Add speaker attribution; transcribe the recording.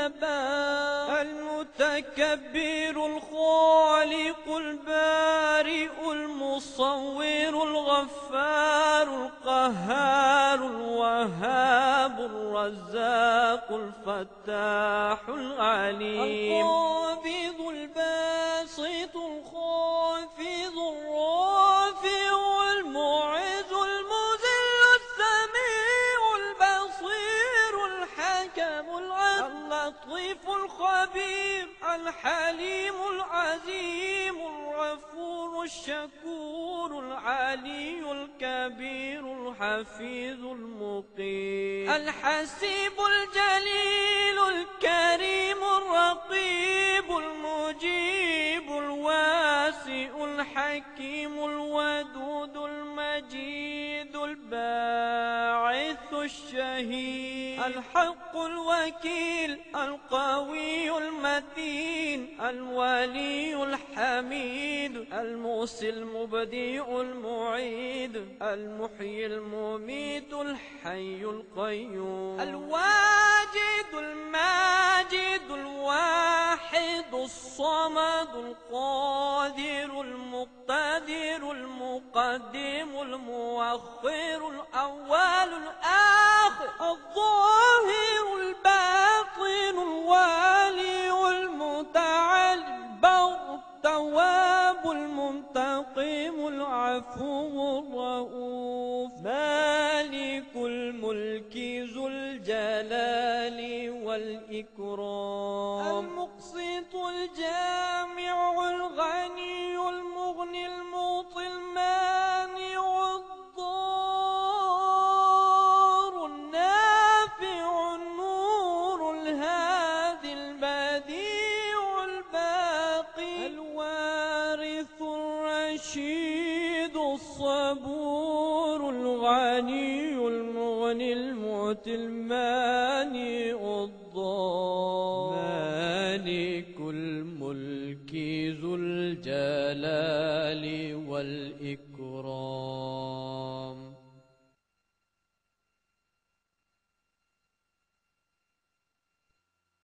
Speaker 1: النبات، المتكبر الخالق البارئ المصور الغفار القهار الوهاب الرزاق الفتاح العليم، القابض الباسط الخافض الرافع المعز المذل السميع البصير الحكم اللطيف الخبير الحليم العظيم الغفور الشكور العلي الكبير الحفيظ المقيم، الحسيب الجليل الكريم الرقيب المجيب الواسع الحكيم الودود المجيد الباعث الشهيد، الحق الوكيل القوي المتين الولي الحميد المحصي المبدئ المعيد المحيي المميت الحي القيوم، الواجد الماجد الواحد الصمد القادر المقتدر المقدم المؤخر الأول الآخر الظاهر الباطن الوالي المتعالي البر التواب المنتقم العفو الرؤوف مالك الملك ذو الجلال والإكرام، المقسط الجامع الغني المغني المعطي المانع الضار النافع النور الهادي البديع الباقي الوارث الرشيد الصبور الغني المغني المعطي المانع الضار